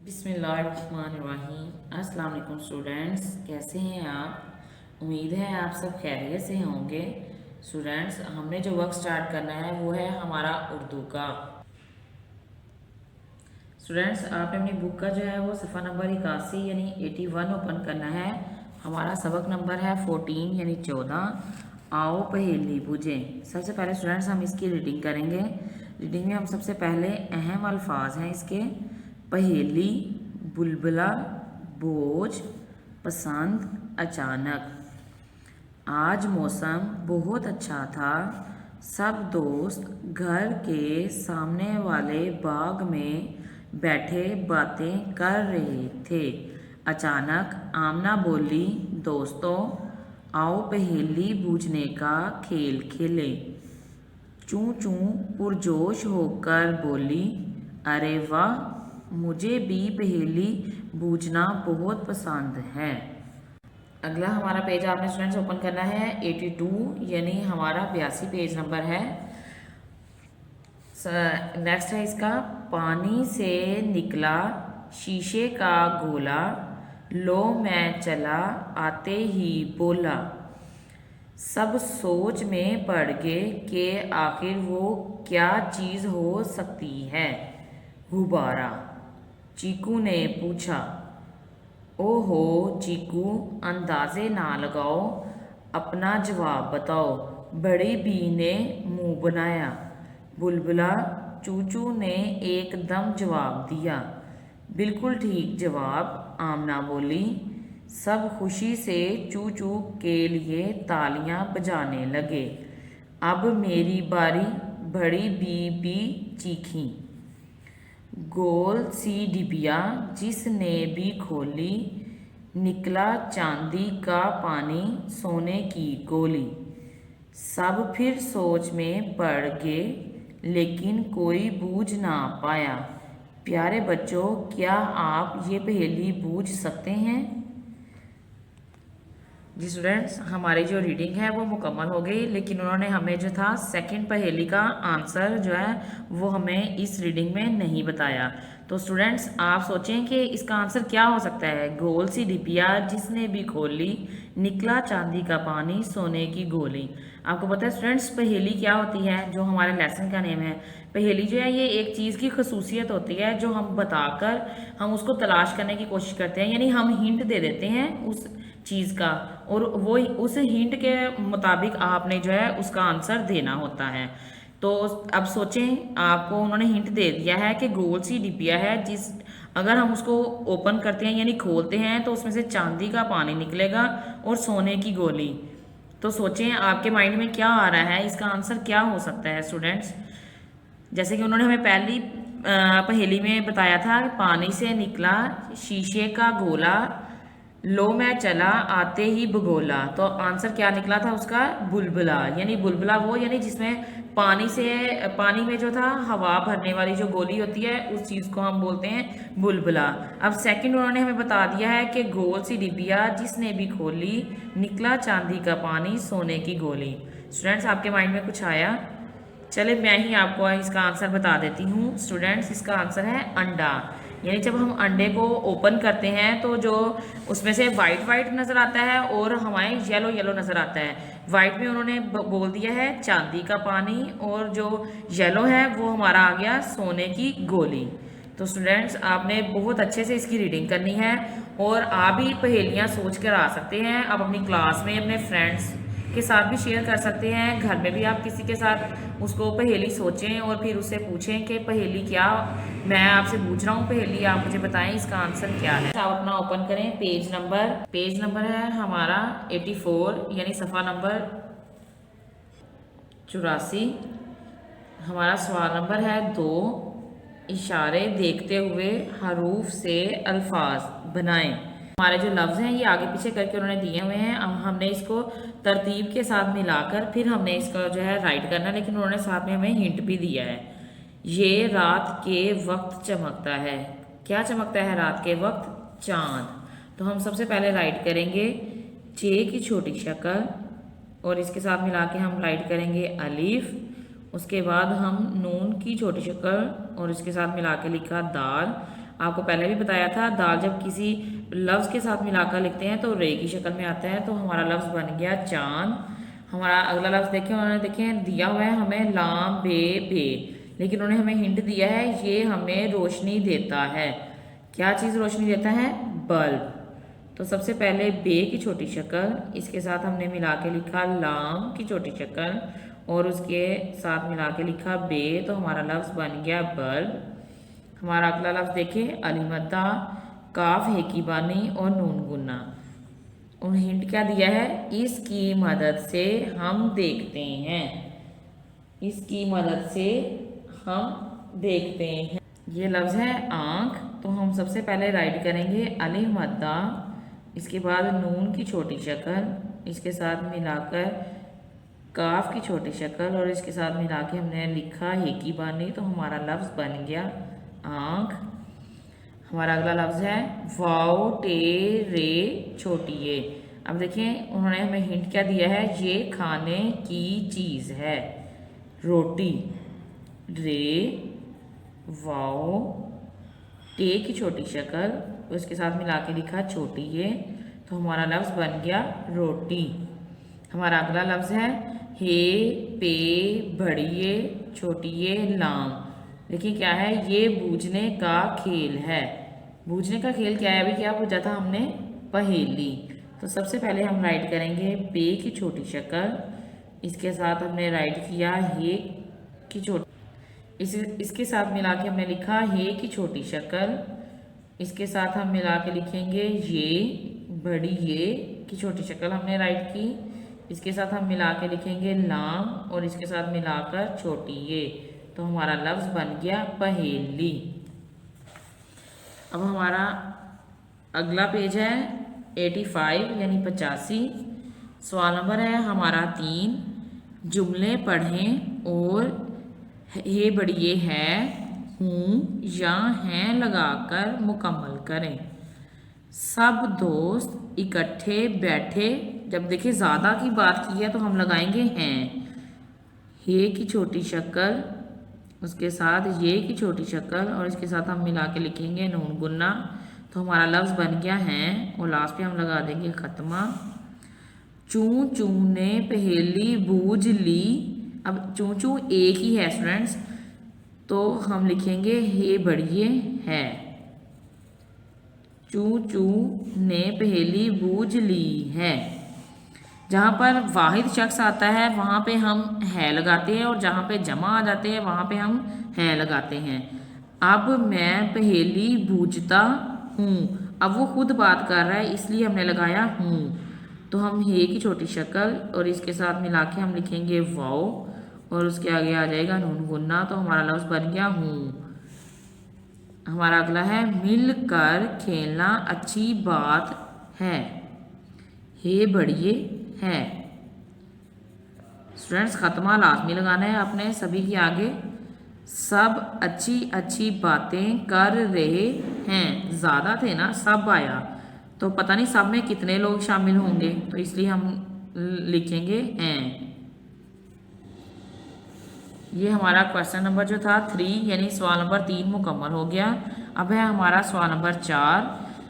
बिस्मिल्लाहिर्रहमानिर्रहीम। अस्सलाम वालेकुम स्टूडेंट्स, कैसे हैं आप? उम्मीद है आप सब खैरियत से होंगे। स्टूडेंट्स, हमने जो वर्क स्टार्ट करना है वो है हमारा उर्दू का। स्टूडेंट्स, आपने अपनी बुक का जो है वो सफ़ा नंबर 81 यानी 81 ओपन करना है। हमारा सबक नंबर है 14 यानी 14। आओ पहेली बूझें। सबसे पहले स्टूडेंट्स हम इसकी रीडिंग करेंगे। रीडिंग में हम सबसे पहले अहम अल्फाज हैं इसके: पहेली, बुलबुला, बोझ, पसंद, अचानक। आज मौसम बहुत अच्छा था। सब दोस्त घर के सामने वाले बाग में बैठे बातें कर रहे थे। अचानक आमना बोली, दोस्तों आओ पहेली बूझने का खेल खेलें। चूं चूं पुरजोश होकर बोली, अरे वाह, मुझे भी पहेली बूझना बहुत पसंद है। अगला हमारा पेज आपने स्टूडेंट्स ओपन करना है 82 यानी हमारा 82 पेज नंबर है। नेक्स्ट है इसका, पानी से निकला शीशे का गोला, लो मैं चला आते ही बोला। सब सोच में पड़ गए कि आखिर वो क्या चीज़ हो सकती है। गुब्बारा। चीकू ने पूछा। ओहो चीकू, अंदाजे ना लगाओ, अपना जवाब बताओ। बड़ी बी ने मुंह बनाया। बुलबुला चूचू ने एकदम जवाब दिया। बिल्कुल ठीक जवाब, आमना बोली। सब खुशी से चूचू के लिए तालियां बजाने लगे। अब मेरी बारी, बड़ी बी चीखी। गोल सी डिबिया जिसने भी खोली, निकला चांदी का पानी सोने की गोली। सब फिर सोच में पड़ गए लेकिन कोई बूझ ना पाया। प्यारे बच्चों, क्या आप ये पहेली बूझ सकते हैं? जी स्टूडेंट्स, हमारी जो रीडिंग है वो मुकम्मल हो गई, लेकिन उन्होंने हमें जो था सेकंड पहेली का आंसर जो है वो हमें इस रीडिंग में नहीं बताया। तो स्टूडेंट्स, आप सोचें कि इसका आंसर क्या हो सकता है। गोल सी डिबिया जिसने भी खोली, निकला चांदी का पानी सोने की गोली। आपको पता है स्टूडेंट्स पहेली क्या होती है? जो हमारे लेसन का नेम है, पहेली जो है ये एक चीज़ की खसूसियत होती है जो हम बताकर हम उसको तलाश करने की कोशिश करते हैं, यानी हम हिंट दे देते हैं उस चीज़ का, और वो उस हिंट के मुताबिक आपने जो है उसका आंसर देना होता है। तो अब सोचें, आपको उन्होंने हिंट दे दिया है कि गोल सी डिबिया है जिस अगर हम उसको ओपन करते हैं यानी खोलते हैं तो उसमें से चांदी का पानी निकलेगा और सोने की गोली। तो सोचें आपके माइंड में क्या आ रहा है, इसका आंसर क्या हो सकता है स्टूडेंट्स। जैसे कि उन्होंने हमें पहली पहेली में बताया था, पानी से निकला शीशे का गोला, लो मैं चला आते ही भगोला। तो आंसर क्या निकला था उसका? बुलबुला। यानी बुलबुला वो यानी जिसमें पानी में जो था हवा भरने वाली जो गोली होती है उस चीज़ को हम बोलते हैं बुलबुला। अब सेकंड उन्होंने हमें बता दिया है कि गोल सी डिबिया जिसने भी खोली, निकला चांदी का पानी सोने की गोली। स्टूडेंट्स, आपके माइंड में कुछ आया? चले मैं ही आपको इसका आंसर बता देती हूँ। स्टूडेंट्स, इसका आंसर है अंडा। यानी जब हम अंडे को ओपन करते हैं तो जो उसमें से वाइट वाइट नज़र आता है और हमारे येलो येलो नज़र आता है। वाइट में उन्होंने बोल दिया है चांदी का पानी, और जो येलो है वो हमारा आ गया सोने की गोली। तो स्टूडेंट्स, आपने बहुत अच्छे से इसकी रीडिंग करनी है और आप भी पहेलियाँ सोच कर आ सकते हैं। आप अपनी क्लास में अपने फ्रेंड्स के साथ भी शेयर कर सकते हैं। घर में भी आप किसी के साथ उसको पहेली सोचें और फिर उससे पूछें कि पहेली क्या, मैं आपसे पूछ रहा हूँ पहेली, आप मुझे बताएं इसका आंसर क्या है। आप अपना ओपन करें पेज नंबर है हमारा 84 यानी सफ़ा नंबर 84। हमारा सवाल नंबर है 2। इशारे देखते हुए हरूफ से अल्फाज बनाएं। हमारे जो लफ्ज़ हैं ये आगे पीछे करके उन्होंने दिए हुए हैं। अब हमने इसको तरतीब के साथ मिलाकर फिर हमने इसका जो है राइट करना है, लेकिन उन्होंने साथ में हमें हिंट भी दिया है। ये रात के वक्त चमकता है। क्या चमकता है रात के वक्त? चांद। तो हम सबसे पहले राइट करेंगे चे की छोटी शक्ल और इसके साथ मिला के हम राइट करेंगे अलीफ। उसके बाद हम नून की छोटी शक्ल और इसके साथ मिला के लिखा दाल। आपको पहले भी बताया था, दाल जब किसी लफ्ज़ के साथ मिलाकर लिखते हैं तो रे की शक्ल में आता है। तो हमारा लफ्ज़ बन गया चांद। हमारा अगला लफ्ज़ देखें, उन्होंने देखें दिया हुआ है हमें लाम बे बे, लेकिन उन्होंने हमें हिंट दिया है ये हमें रोशनी देता है। क्या चीज़ रोशनी देता है? बल्ब। तो सबसे पहले बे की छोटी शक्ल, इसके साथ हमने मिला के लिखा लाम की छोटी शक्ल और उसके साथ मिला के लिखा बे, तो हमारा लफ्ज़ बन गया बल्ब। हमारा अगला लफ्ज़ देखें अलीमद्दा, काफ हेकी बानी और नून गुन्ना। और हिंट क्या दिया है? इसकी मदद से हम देखते हैं, इसकी मदद से हम देखते हैं। ये लफ्ज़ है आँख। तो हम सबसे पहले राइट करेंगे अलिफ मद्दा, इसके बाद नून की छोटी शक्ल, इसके साथ मिलाकर काफ की छोटी शक्ल और इसके साथ मिला के हमने लिखा हेकी बानी, तो हमारा लफ्ज़ बन गया आँख। हमारा अगला लफ्ज़ है वाओ टे रे छोटी ये। अब देखें उन्होंने हमें हिंट क्या दिया है? ये खाने की चीज़ है, रोटी। रे वाओ टे की छोटी शक्ल, उसके साथ मिला के लिखा छोटी ये, तो हमारा लफ्ज़ बन गया रोटी। हमारा अगला लफ्ज़ है हे पे बड़िए छोटी ये लाम। देखिए क्या है? ये बूझने का खेल है। बूझने का खेल क्या है? अभी क्या पूछा था हमने? पहेली। तो सबसे पहले हम राइट करेंगे पे की छोटी शक्ल, इसके साथ हमने राइट किया हे की छोटी, इसके साथ मिला के हमने लिखा हे की छोटी शक्ल, इसके साथ हम मिला के लिखेंगे ये बड़ी ये की छोटी शक्ल हमने राइट की, इसके साथ हम मिला के लिखेंगे लाम और इसके साथ मिलाकर छोटी ये, तो हमारा लफ्ज़ बन गया पहेली। अब हमारा अगला पेज है 85 यानी 85। सवाल नंबर है हमारा 3। जुमले पढ़ें और ये बढ़िए है हूँ या हैं लगाकर मुकम्मल करें। सब दोस्त इकट्ठे बैठे, जब देखिए ज़्यादा की बात की है तो हम लगाएंगे हैं, हे की छोटी शक्ल, उसके साथ ये की छोटी शक्ल और इसके साथ हम मिला के लिखेंगे नून गुन्ना, तो हमारा लफ्ज़ बन गया हैं और लास्ट पे हम लगा देंगे ख़त्मा। चूँ चूँ ने पहेली बूझ ली। अब चूँ चूँ एक ही है स्टूडेंट्स, तो हम लिखेंगे हे बढ़िए है। चूँ चूँ ने पहेली बूझ ली है। जहाँ पर वाहिद शख्स आता है वहाँ पे हम है लगाते हैं और जहाँ पे जमा आ जाते हैं वहाँ पे हम है लगाते हैं। अब मैं पहेली बूझता हूँ, अब वो खुद बात कर रहा है इसलिए हमने लगाया हूँ, तो हम हे की छोटी शक्ल और इसके साथ मिला के हम लिखेंगे वाओ और उसके आगे आ जाएगा नून गुन्ना, तो हमारा लफ्ज़ बन गया हूँ। हमारा अगला है मिलकर खेलना अच्छी बात है, हे बढ़िए है। स्टूडेंट्स ख़त्मा लाजमी लगाना है आपने सभी के आगे। सब अच्छी अच्छी बातें कर रहे हैं, ज़्यादा थे ना, सब आया तो पता नहीं सब में कितने लोग शामिल होंगे, तो इसलिए हम लिखेंगे हैं। ये हमारा क्वेश्चन नंबर जो था 3 यानी सवाल नंबर 3 मुकम्मल हो गया। अब है हमारा सवाल नंबर 4।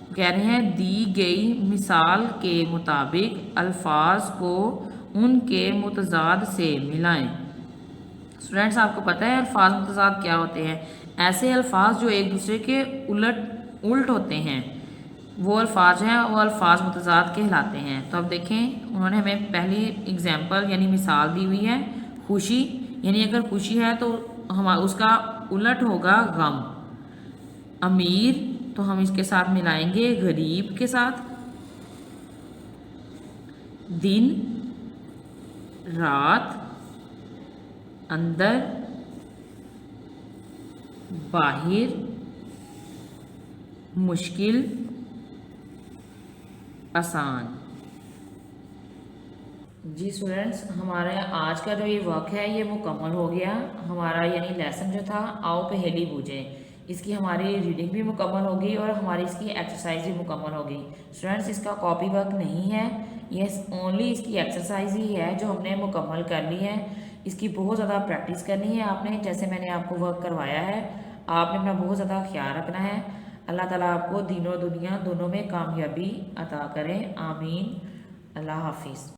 कह रहे हैं दी गई मिसाल के मुताबिक अल्फाज को उनके मुतजाद से मिलाएं। स्टूडेंट्स आपको पता है अल्फाज मुतजाद क्या होते हैं? ऐसे अल्फाज जो एक दूसरे के उल्ट होते हैं वो अल्फाज हैं, वो अल्फाज मुतजाद कहलाते हैं। तो अब देखें उन्होंने हमें पहली एग्जाम्पल यानी मिसाल दी हुई है खुशी, यानी अगर खुशी है तो हम उसका उलट होगा गम। अमीर तो हम इसके साथ मिलाएंगे गरीब के साथ। दिन रात, अंदर बाहिर, मुश्किल आसान। जी स्टूडेंट्स हमारा आज का जो ये वर्क है ये मुकम्मल हो गया हमारा, यानी लेसन जो था आओ पहेली बूझें, इसकी हमारी रीडिंग भी मुकम्मल होगी और हमारी इसकी एक्सरसाइज भी मुकम्मल होगी। स्टूडेंट्स इसका कॉपी वर्क नहीं है, ये ओनली इसकी एक्सरसाइज ही है जो हमने मुकम्मल कर ली है। इसकी बहुत ज़्यादा प्रैक्टिस करनी है आपने, जैसे मैंने आपको वर्क करवाया है आपने अपना बहुत ज़्यादा ख्याल रखना है। अल्लाह ताला आपको दीन और दुनिया दोनों में कामयाबी अता करें, आमीन। अल्लाह हाफिज़।